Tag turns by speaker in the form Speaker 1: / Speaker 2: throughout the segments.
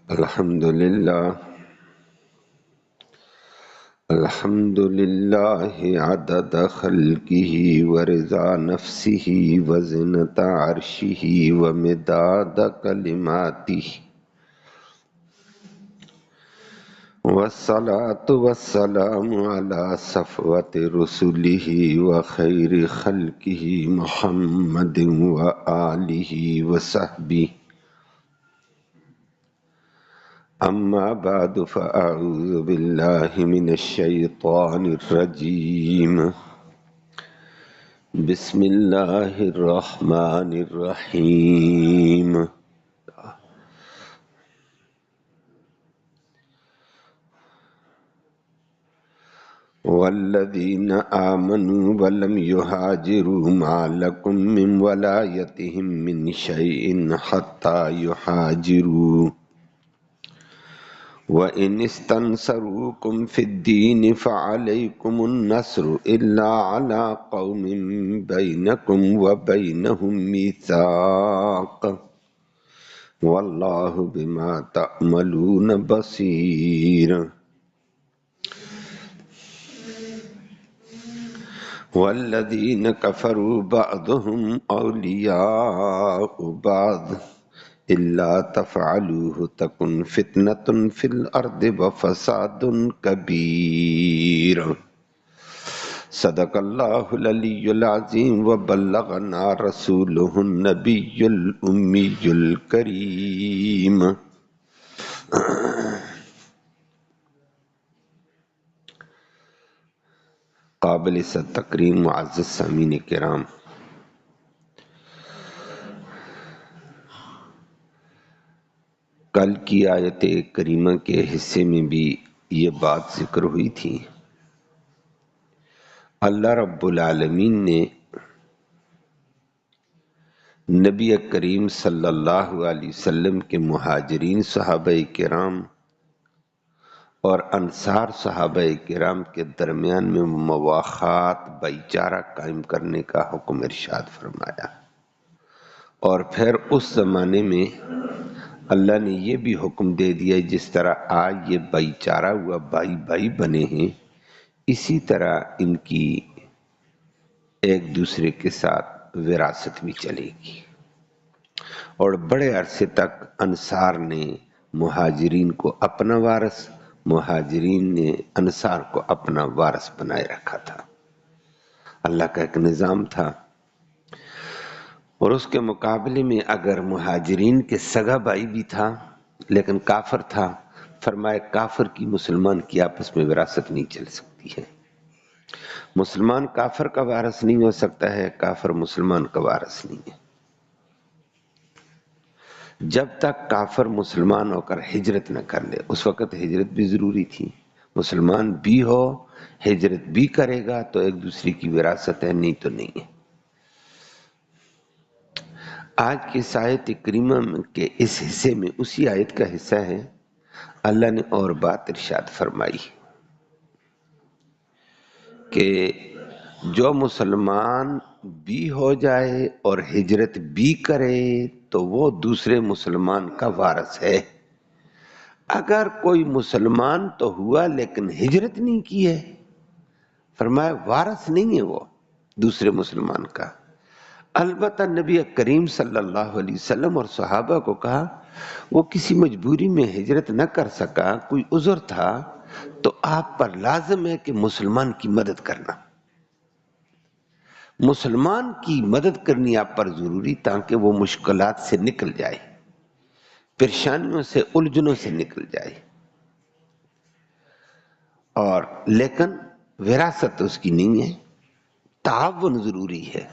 Speaker 1: الحمد لله عدد خلقه ورضا نفسه وزنة عرشه ومداد كلماته والصلاة والسلام على صفوة رسله وخير خلقه محمد وآله وصحبه. أما بعد فأعوذ بالله من الشيطان الرجيم. بسم الله الرحمن الرحيم. والذين آمنوا ولم يهاجروا ما لكم من ولايتهم من شيء حتى يهاجروا وَإِنِ اسْتَنْصَرُوكُمْ فِي الدِّينِ فَعَلَيْكُمُ النَّصْرُ إِلَّا عَلَىٰ قَوْمٍ بَيْنَكُمْ وَبَيْنَهُم مِّيثَاقٌ وَاللَّهُ بِمَا تَعْمَلُونَ بَصِيرٌ. وَالَّذِينَ كَفَرُوا بَعْضُهُمْ أَوْلِيَاءُ بَعْضٍ إِلَّا تَفْعَلُوهُ تَكُنْ فِتْنَةٌ فِي الْأَرْضِ وَفَسَادٌ كَبِيرٌ. صدق اللہ العلی العظیم وبلغنا رسولہ النبی الامی الکریم. قابل تکریم معزز سامعین کرام، کل کی آیت کریمہ کے حصے میں بھی یہ بات ذکر ہوئی تھی. اللہ رب العالمین نے نبی کریم صلی اللہ علیہ وسلم کے مہاجرین صحابہ کرام اور انصار صحابہ کرام کے درمیان میں مواخات بھائی چارہ قائم کرنے کا حکم ارشاد فرمایا. اور پھر اس زمانے میں اللہ نے یہ بھی حکم دے دیا جس طرح آج یہ بھائی چارہ ہوا، بھائی بھائی بنے ہیں، اسی طرح ان کی ایک دوسرے کے ساتھ وراثت بھی چلے گی. اور بڑے عرصے تک انصار نے مہاجرین کو اپنا وارث، مہاجرین نے انصار کو اپنا وارث بنائے رکھا تھا. اللہ کا ایک نظام تھا. اور اس کے مقابلے میں اگر مہاجرین کے سگا بھائی بھی تھا لیکن کافر تھا، فرمایا کافر کی مسلمان کی آپس میں وراثت نہیں چل سکتی ہے. مسلمان کافر کا وارث نہیں ہو سکتا ہے، کافر مسلمان کا وارث نہیں ہے. جب تک کافر مسلمان ہو کر ہجرت نہ کر لے. اس وقت ہجرت بھی ضروری تھی. مسلمان بھی ہو ہجرت بھی کرے گا تو ایک دوسرے کی وراثت ہے، نہیں تو نہیں ہے. آج کی آیت کریمہ کے اس حصے میں اسی آیت کا حصہ ہے. اللہ نے اور بات ارشاد فرمائی کہ جو مسلمان بھی ہو جائے اور ہجرت بھی کرے تو وہ دوسرے مسلمان کا وارث ہے. اگر کوئی مسلمان تو ہوا لیکن ہجرت نہیں کی ہے، فرمایا وارث نہیں ہے وہ دوسرے مسلمان کا. البتہ نبی کریم صلی اللہ علیہ وسلم اور صحابہ کو کہا وہ کسی مجبوری میں ہجرت نہ کر سکا، کوئی عذر تھا، تو آپ پر لازم ہے کہ مسلمان کی مدد کرنا. مسلمان کی مدد کرنی آپ پر ضروری تاکہ وہ مشکلات سے نکل جائے، پریشانیوں سے الجھنوں سے نکل جائے. اور لیکن وراثت اس کی نہیں ہے، تعاون ضروری ہے.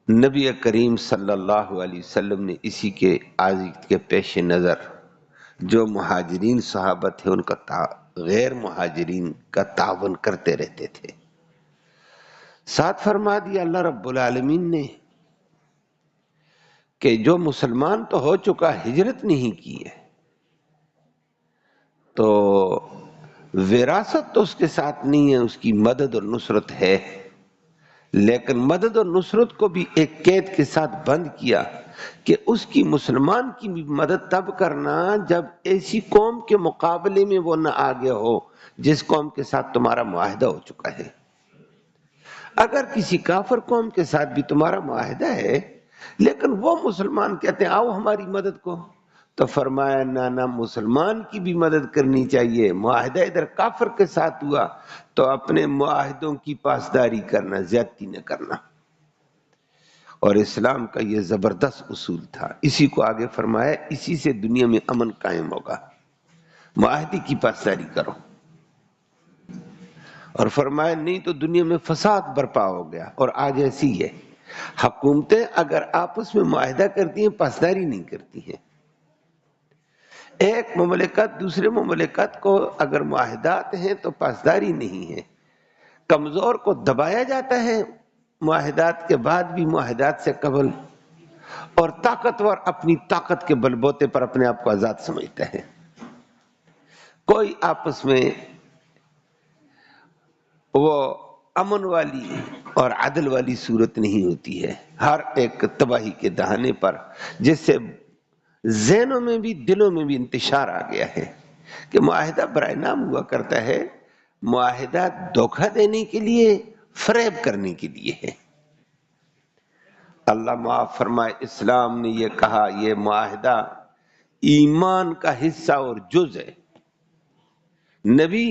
Speaker 1: نبی کریم صلی اللہ علیہ وسلم نے اسی کے آیت کے پیش نظر جو مہاجرین صحابہ تھے ان کا غیر مہاجرین کا تعاون کرتے رہتے تھے. ساتھ فرما دیا اللہ رب العالمین نے کہ جو مسلمان تو ہو چکا ہجرت نہیں کی ہے تو وراثت تو اس کے ساتھ نہیں ہے، اس کی مدد اور نصرت ہے. لیکن مدد اور نصرت کو بھی ایک قید کے ساتھ بند کیا کہ اس کی مسلمان کی بھی مدد تب کرنا جب ایسی قوم کے مقابلے میں وہ نہ آگے ہو جس قوم کے ساتھ تمہارا معاہدہ ہو چکا ہے۔ اگر کسی کافر قوم کے ساتھ بھی تمہارا معاہدہ ہے لیکن وہ مسلمان کہتے ہیں آؤ ہماری مدد کو، تو فرمایا نہ مسلمان کی بھی مدد کرنی چاہیے۔ معاہدہ ادھر کافر کے ساتھ ہوا تو اپنے معاہدوں کی پاسداری کرنا، زیادتی نہ کرنا۔ اور اسلام کا یہ زبردست اصول تھا، اسی کو آگے فرمایا اسی سے دنیا میں امن قائم ہوگا، معاہدے کی پاسداری کرو۔ اور فرمایا نہیں تو دنیا میں فساد برپا ہو گیا، اور آج ایسی ہے، حکومتیں اگر آپس میں معاہدہ کرتی ہیں پاسداری نہیں کرتی ہیں۔ ایک مملکت دوسرے مملکت کو اگر معاہدات ہیں تو پاسداری نہیں ہے، کمزور کو دبایا جاتا ہے معاہدات کے بعد بھی معاہدات سے قبل، اور طاقتور اپنی طاقت کے بل بوتے پر اپنے آپ کو آزاد سمجھتا ہے۔ کوئی آپس میں وہ امن والی اور عدل والی صورت نہیں ہوتی ہے، ہر ایک تباہی کے دہانے پر، جس سے ذہنوں میں بھی دلوں میں بھی انتشار آ گیا ہے کہ معاہدہ برائے نام ہوا کرتا ہے، معاہدہ دھوکہ دینے کے لیے، فریب کرنے کے لیے ہے۔ اللہ معاف فرمائے، اسلام نے یہ کہا یہ معاہدہ ایمان کا حصہ اور جز ہے۔ نبی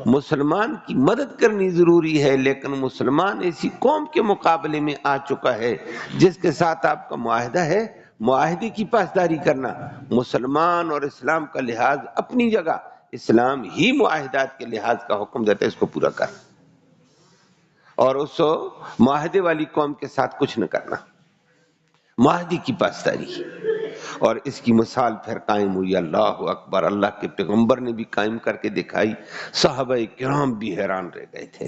Speaker 1: مسلمان کی مدد کرنی ضروری ہے، لیکن مسلمان ایسی قوم کے مقابلے میں آ چکا ہے جس کے ساتھ آپ کا معاہدہ ہے، معاہدے کی پاسداری کرنا۔ مسلمان اور اسلام کا لحاظ اپنی جگہ، اسلام ہی معاہدات کے لحاظ کا حکم دیتا ہے اس کو پورا کر، اور اس معاہدے والی قوم کے ساتھ کچھ نہ کرنا، معاہدے کی پاسداری۔ اور اس کی مثال پھر قائم ہوئی، اللہ اکبر، اللہ کے پیغمبر نے بھی قائم کر کے دکھائی، صحابہ کرام بھی حیران رہ گئے تھے،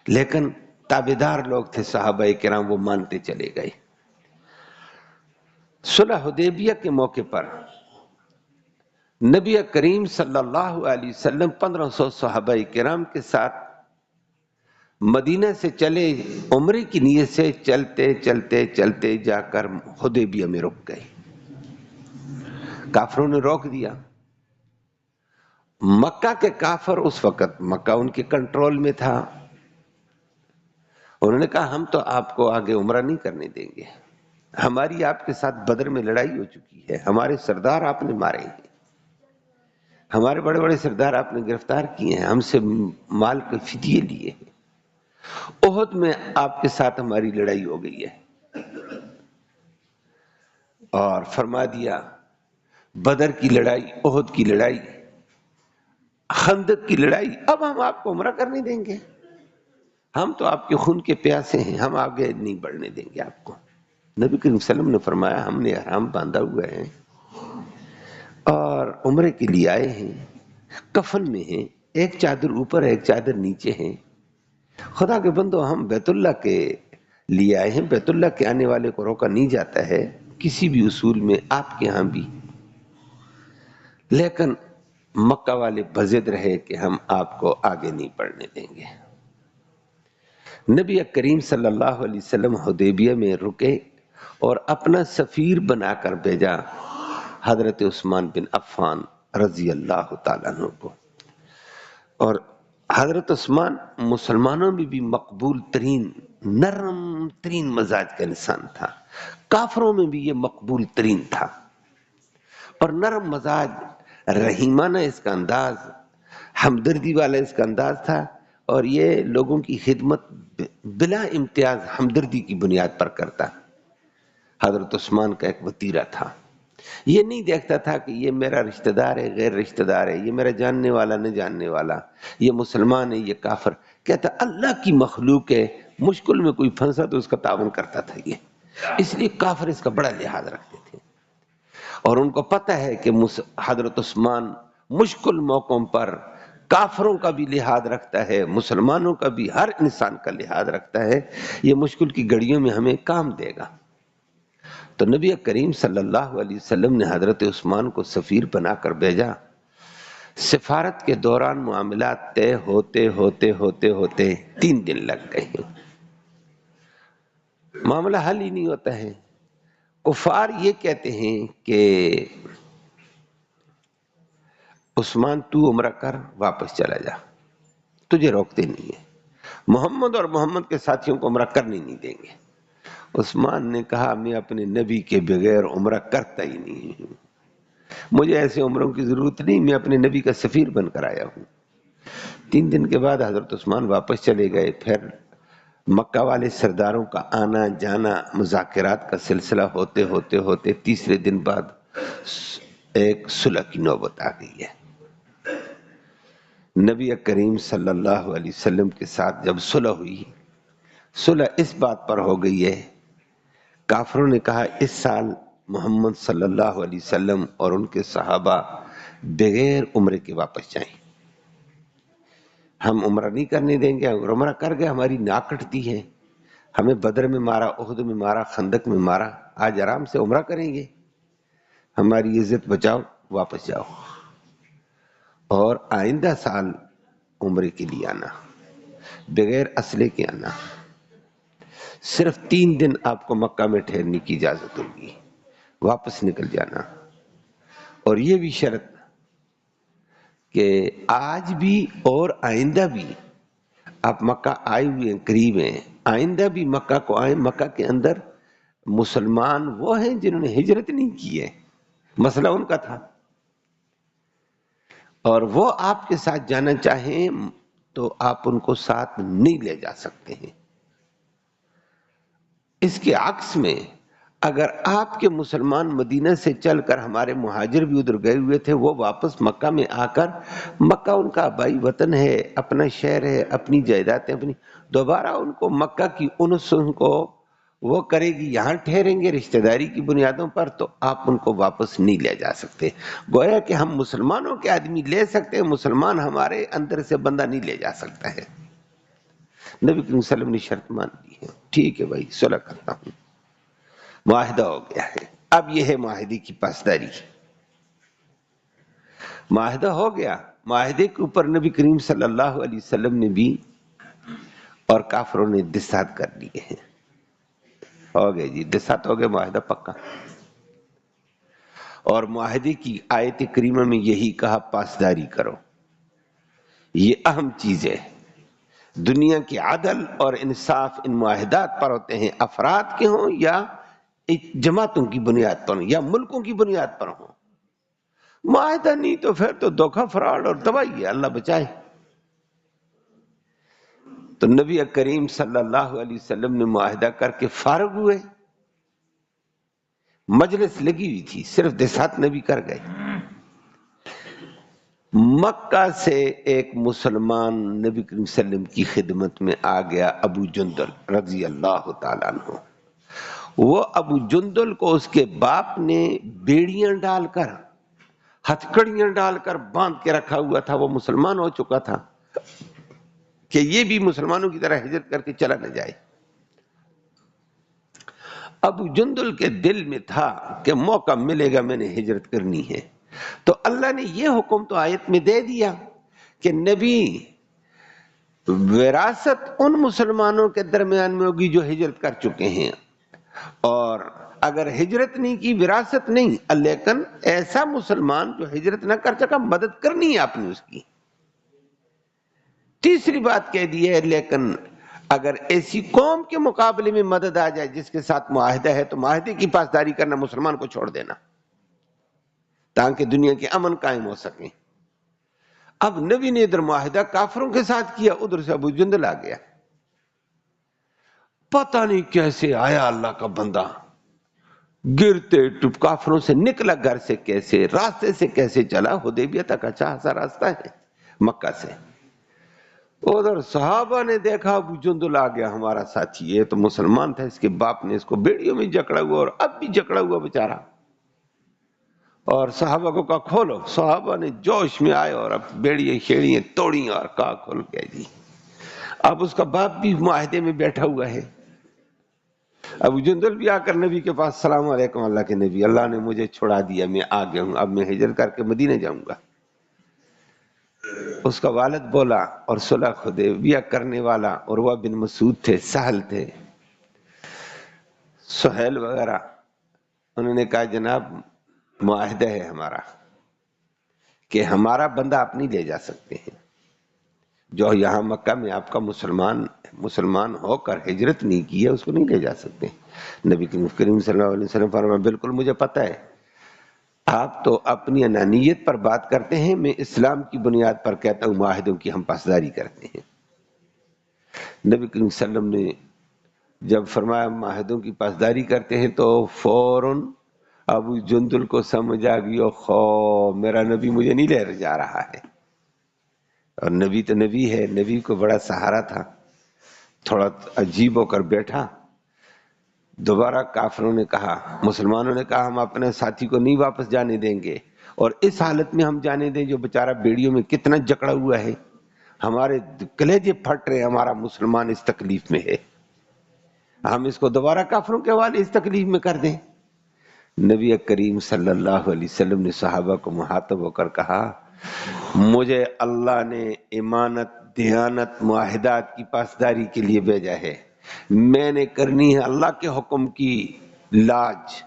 Speaker 1: لیکن تابعدار لوگ تھے صحابہ کرام، وہ مانتے چلے گئے۔ صلح حدیبیہ کے موقع پر نبی کریم صلی اللہ علیہ وسلم 1500 صحابہ کرام کے ساتھ مدینہ سے چلے، عمرے کی نیت سے چلتے چلتے چلتے جا کر حدیبیہ میں رک گئے۔ کافروں نے روک دیا۔ مکہ کے کافر، اس وقت مکہ ان کے کنٹرول میں تھا، انہوں نے کہا ہم تو آپ کو آگے عمرہ نہیں کرنے دیں گے، ہماری آپ کے ساتھ بدر میں لڑائی ہو چکی ہے، ہمارے سردار آپ نے مارے ہیں، ہمارے بڑے بڑے سردار آپ نے گرفتار کیے ہیں، ہم سے مال کے فدیے لیے ہیں، احد میں آپ کے ساتھ ہماری لڑائی ہو گئی ہے، اور فرما دیا بدر کی لڑائی، احد کی لڑائی، خندق کی لڑائی، اب ہم آپ کو عمرہ کرنے دیں گے؟ ہم تو آپ کے خون کے پیاسے ہیں، ہم آگے نہیں بڑھنے دیں گے آپ کو۔ نبی کریم صلی اللہ علیہ وسلم نے فرمایا ہم نے احرام باندھا ہوا ہے اور عمرے کے لیے آئے ہیں، کفن میں ہیں، ایک چادر اوپر ایک چادر نیچے ہیں، خدا کے بندو ہم بیت اللہ کے لیے آئے ہیں، بیت اللہ کے آنے والے کو روکا نہیں جاتا ہے کسی بھی اصول میں، آپ کے ہاں بھی، لیکن مکہ والے بضد رہے کہ ہم آپ کو آگے نہیں بڑھنے دیں گے۔ نبی کریم صلی اللہ علیہ وسلم حدیبیہ میں رکے اور اپنا سفیر بنا کر بھیجا حضرت عثمان بن عفان رضی اللہ تعالیٰ عنہ کو، اور حضرت عثمان مسلمانوں میں بھی مقبول ترین، نرم ترین مزاج کا انسان تھا، کافروں میں بھی یہ مقبول ترین تھا، اور نرم مزاج، رحیمانہ اس کا انداز، ہمدردی والا اس کا انداز تھا، اور یہ لوگوں کی خدمت بلا امتیاز ہمدردی کی بنیاد پر کرتا۔ حضرت عثمان کا ایک وتیرہ تھا، یہ نہیں دیکھتا تھا کہ یہ میرا رشتہ دار ہے غیر رشتہ دار ہے، یہ میرا جاننے والا نہ جاننے والا، یہ مسلمان ہے یہ کافر، کہتا اللہ کی مخلوق ہے، مشکل میں کوئی پھنسا تو اس کا تعاون کرتا تھا یہ، اس لیے کافر اس کا بڑا لحاظ رکھتے تھے، اور ان کو پتہ ہے کہ حضرت عثمان مشکل موقعوں پر کافروں کا بھی لحاظ رکھتا ہے، مسلمانوں کا بھی، ہر انسان کا لحاظ رکھتا ہے، یہ مشکل کی گھڑیوں میں ہمیں کام دے گا۔ تو نبی کریم صلی اللہ علیہ وسلم نے حضرت عثمان کو سفیر بنا کر بھیجا۔ سفارت کے دوران معاملات طے ہوتے ہوتے ہوتے ہوتے 3 دن لگ گئے ہیں۔ معاملہ حل ہی نہیں ہوتا ہے۔ کفار یہ کہتے ہیں کہ عثمان تو عمرہ کر واپس چلا جا، تجھے روکتے نہیں ہیں، محمد اور محمد کے ساتھیوں کو عمرہ کرنے نہیں دیں گے۔ عثمان نے کہا میں اپنے نبی کے بغیر عمرہ کرتا ہی نہیں ہوں، مجھے ایسے عمروں کی ضرورت نہیں، میں اپنے نبی کا سفیر بن کر آیا ہوں۔ 3 دن کے بعد حضرت عثمان واپس چلے گئے۔ پھر مکہ والے سرداروں کا آنا جانا، مذاکرات کا سلسلہ ہوتے ہوتے ہوتے تیسرے دن بعد ایک صلح کی نوبت آ گئی ہے۔ نبی کریم صلی اللہ علیہ وسلم کے ساتھ جب صلح ہوئی، صلح اس بات پر ہو گئی ہے، کافروں نے کہا اس سال محمد صلی اللہ علیہ وسلم اور ان کے صحابہ بغیر عمرے کے واپس جائیں، ہم عمرہ نہیں کرنے دیں گے، اگر عمرہ کر گئے ہماری ناک کٹتی ہے، ہمیں بدر میں مارا، احد میں مارا، خندق میں مارا، آج آرام سے عمرہ کریں گے، ہماری عزت بچاؤ، واپس جاؤ اور آئندہ سال عمرے کے لیے آنا، بغیر اسلحے کے آنا، صرف 3 دن آپ کو مکہ میں ٹھہرنے کی اجازت ہوگی، واپس نکل جانا۔ اور یہ بھی شرط کہ آج بھی اور آئندہ بھی آپ مکہ آئے ہوئے ہیں، قریب ہیں، آئندہ بھی مکہ کو آئیں، مکہ کے اندر مسلمان وہ ہیں جنہوں نے ہجرت نہیں کی ہے، مسئلہ ان کا تھا، اور وہ آپ کے ساتھ جانا چاہیں تو آپ ان کو ساتھ نہیں لے جا سکتے ہیں۔ اس کے عکس میں اگر آپ کے مسلمان مدینہ سے چل کر، ہمارے مہاجر بھی ادھر گئے ہوئے تھے، وہ واپس مکہ میں آ کر، مکہ ان کا آبائی وطن ہے، اپنا شہر ہے، اپنی جائیدادیں اپنی، دوبارہ ان کو مکہ کی انس ان کو وہ کرے گی، یہاں ٹھہریں گے رشتہ داری کی بنیادوں پر، تو آپ ان کو واپس نہیں لے جا سکتے۔ گویا کہ ہم مسلمانوں کے آدمی لے سکتے ہیں، مسلمان ہمارے اندر سے بندہ نہیں لے جا سکتا ہے۔ نبی کریم صلی اللہ علیہ وسلم نے شرط مان دی ہے، ٹھیک ہے بھائی صلح کرتا ہوں، معاہدہ ہو گیا ہے۔ اب یہ ہے معاہدے کی پاسداری، معاہدہ ہو گیا، معاہدے کے اوپر نبی کریم صلی اللہ علیہ وسلم نے بھی اور کافروں نے دستات کر لیے ہیں، ہو گئے جی، دستات ہو گئے، معاہدہ پکا۔ اور معاہدے کی آیت کریمہ میں یہی کہا پاسداری کرو، یہ اہم چیز ہے۔ دنیا کی عدل اور انصاف ان معاہدات پر ہوتے ہیں، افراد کے ہوں یا جماعتوں کی بنیاد پر ہوں یا ملکوں کی بنیاد پر ہوں۔ معاہدہ نہیں تو پھر تو دھوکہ، فراڈ اور تباہی ہے، اللہ بچائے۔ تو نبی کریم صلی اللہ علیہ وسلم نے معاہدہ کر کے فارغ ہوئے، مجلس لگی ہوئی تھی، صرف دسات نبی کر گئے۔ مکہ سے ایک مسلمان نبی کریم صلی اللہ علیہ وسلم کی خدمت میں آ گیا، ابو جندل رضی اللہ تعالیٰ عنہ۔ وہ ابو جندل کو اس کے باپ نے بیڑیاں ڈال کر، ہتھکڑیاں ڈال کر باندھ کے رکھا ہوا تھا، وہ مسلمان ہو چکا تھا کہ یہ بھی مسلمانوں کی طرح ہجرت کر کے چلا نہ جائے۔ ابو جندل کے دل میں تھا کہ موقع ملے گا میں نے ہجرت کرنی ہے، تو اللہ نے یہ حکم تو آیت میں دے دیا کہ نبی وراثت ان مسلمانوں کے درمیان میں ہوگی جو ہجرت کر چکے ہیں، اور اگر ہجرت نہیں کی وراثت نہیں، لیکن ایسا مسلمان جو ہجرت نہ کر سکا مدد کرنی ہے آپ نے اس کی۔ تیسری بات کہہ دی ہے، لیکن اگر ایسی قوم کے مقابلے میں مدد آ جائے جس کے ساتھ معاہدہ ہے تو معاہدے کی پاسداری کرنا، مسلمان کو چھوڑ دینا تاکہ دنیا کے امن قائم ہو سکے۔ اب نبی نے ادھر معاہدہ کافروں کے ساتھ کیا، ادھر سے ابو جندل آ گیا، پتہ نہیں کیسے آیا اللہ کا بندہ، گرتے ٹپ کافروں سے نکلا، گھر سے کیسے، راستے سے کیسے چلا، حدیبیہ تک اچھا سا راستہ ہے مکہ سے۔ ادھر صحابہ نے دیکھا ابو جندل آ گیا ہمارا ساتھی، یہ تو مسلمان تھا، اس کے باپ نے اس کو بیڑیوں میں جکڑا ہوا اور اب بھی جکڑا ہوا بیچارہ، اور صحابہ کو کہا کھولو، صحابہ نے جوش میں آئے اور اب بیڑیاں شیڑیاں توڑی اور کہا کھول کے جی۔ اب اس کا باپ بھی معاہدے میں بیٹھا ہوا ہے، ابو جندل بھی آ کر نبی کے پاس، السلام علیکم اللہ کے نبی، اللہ نے مجھے چھڑا دیا، میں آ گیا ہوں، اب میں ہجرت کر کے مدینہ جاؤں گا۔ اس کا والد بولا، اور صلح حدیبیہ کرنے والا عروہ بن مسعود تھے، سہل تھے، سہیل وغیرہ، انہوں نے کہا جناب معاہدہ ہے ہمارا کہ ہمارا بندہ آپ نہیں لے جا سکتے ہیں، جو یہاں مکہ میں آپ کا مسلمان ہو کر ہجرت نہیں کی ہے اس کو نہیں لے جا سکتے۔ نبی کریم صلی اللہ علیہ وسلم فرمایا بالکل مجھے پتہ ہے، آپ تو اپنی انانیت پر بات کرتے ہیں، میں اسلام کی بنیاد پر کہتا ہوں معاہدوں کی ہم پاسداری کرتے ہیں۔ نبی کریم صلی اللہ علیہ وسلم نے جب فرمایا معاہدوں کی پاسداری کرتے ہیں تو فوراً ابو جندل کو سمجھ آ گئی، خو میرا نبی مجھے نہیں لے جا رہا ہے، اور نبی تو نبی ہے، نبی کو بڑا سہارا تھا، تھوڑا عجیب ہو کر بیٹھا۔ دوبارہ کافروں نے کہا، مسلمانوں نے کہا ہم اپنے ساتھی کو نہیں واپس جانے دیں گے، اور اس حالت میں ہم جانے دیں جو بیچارہ بیڑیوں میں کتنا جکڑا ہوا ہے، ہمارے کلیجے پھٹ رہے، ہمارا مسلمان اس تکلیف میں ہے، ہم اس کو دوبارہ کافروں کے حوالے اس تکلیف میں کر دیں۔ نبی کریم صلی اللہ علیہ وسلم نے صحابہ کو مخاطب ہو کر کہا، مجھے اللہ نے امانت، دیانت، معاہدات کی پاسداری کے لیے بھیجا ہے، میں نے کرنی ہے اللہ کے حکم کی لاج،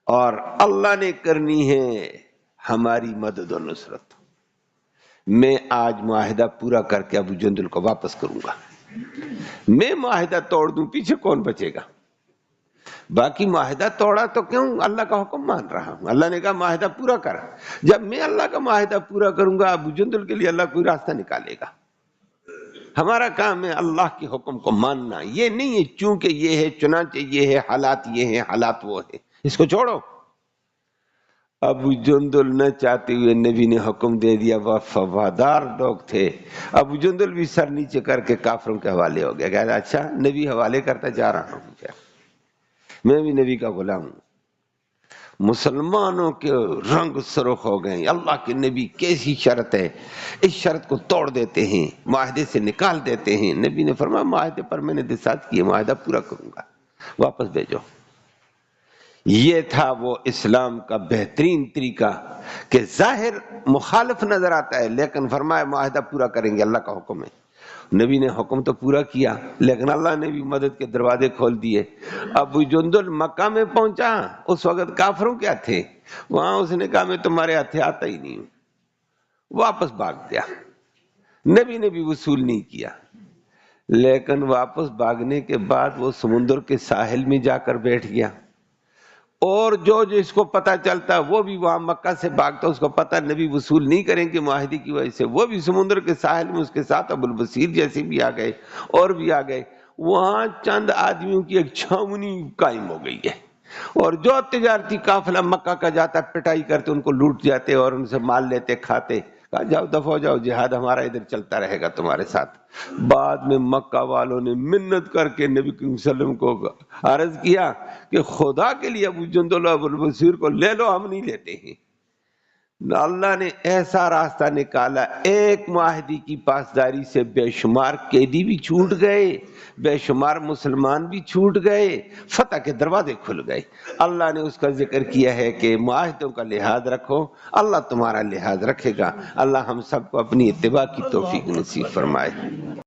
Speaker 1: اور اللہ نے کرنی ہے ہماری مدد و نصرت۔ میں آج معاہدہ پورا کر کے ابو جندل کو واپس کروں گا، میں معاہدہ توڑ دوں پیچھے کون بچے گا؟ باقی معاہدہ توڑا تو کیوں، اللہ کا حکم مان رہا ہوں، اللہ نے کہا معاہدہ پورا کر، جب میں اللہ کا معاہدہ پورا کروں گا ابو جندل کے لیے اللہ کوئی راستہ نکالے گا۔ ہمارا کام ہے اللہ کے حکم کو ماننا، یہ نہیں ہے چونکہ یہ ہے چنانچہ یہ ہے، حالات یہ ہیں حالات وہ ہیں، اس کو چھوڑو۔ ابو جندل نہ چاہتے ہوئے نبی نے حکم دے دیا، وفادار لوگ تھے، ابو جندل بھی سر نیچے کر کے کافروں کے حوالے ہو گیا، کہا اچھا نبی حوالے کرتا جا رہا ہوں، کیا میں بھی نبی کا غلام ہوں۔ مسلمانوں کے رنگ سرخ ہو گئے، اللہ کے نبی کیسی شرط ہے، اس شرط کو توڑ دیتے ہیں، معاہدے سے نکال دیتے ہیں۔ نبی نے فرمایا معاہدے پر میں نے دستخط کیے، معاہدہ پورا کروں گا، واپس بھیجو۔ یہ تھا وہ اسلام کا بہترین طریقہ کہ ظاہر مخالف نظر آتا ہے لیکن فرمایا معاہدہ پورا کریں گے، اللہ کا حکم ہے۔ نبی نے حکم تو پورا کیا لیکن اللہ نے بھی مدد کے دروازے کھول دیے۔ ابو جندل مکہ میں پہنچا، اس وقت کافروں کیا تھے وہاں، اس نے کہا میں تمہارے ہاتھے آتا ہی نہیں ہوں، واپس بھاگ گیا۔ نبی نے بھی وصول نہیں کیا، لیکن واپس بھاگنے کے بعد وہ سمندر کے ساحل میں جا کر بیٹھ گیا، اور جو اس کو پتہ چلتا وہ بھی وہاں مکہ سے بھاگتا، اس کو پتہ نبی وصول نہیں کریں گے معاہدے کی وجہ سے، وہ بھی سمندر کے ساحل میں اس کے ساتھ ابو البصیر جیسے بھی آ گئے اور بھی آ گئے۔ وہاں چند آدمیوں کی ایک چھاونی قائم ہو گئی ہے، اور جو تجارتی قافلہ مکہ کا جاتا پٹائی کرتے، ان کو لوٹ جاتے اور ان سے مال لیتے کھاتے۔ کہا جاؤ دفع ہو جاؤ، جہاد ہمارا ادھر چلتا رہے گا تمہارے ساتھ۔ بعد میں مکہ والوں نے منت کر کے نبی کریم صلی اللہ علیہ وسلم کو عرض کیا کہ خدا کے لیے ابو جندل اور ابو البصیر کو لے لو، ہم نہیں لیتے ہیں۔ اللہ نے ایسا راستہ نکالا، ایک معاہدے کی پاسداری سے بے شمار قیدی بھی چھوٹ گئے، بے شمار مسلمان بھی چھوٹ گئے، فتح کے دروازے کھل گئے۔ اللہ نے اس کا ذکر کیا ہے کہ معاہدوں کا لحاظ رکھو، اللہ تمہارا لحاظ رکھے گا۔ اللہ ہم سب کو اپنی اتباع کی توفیق نصیب فرمائے۔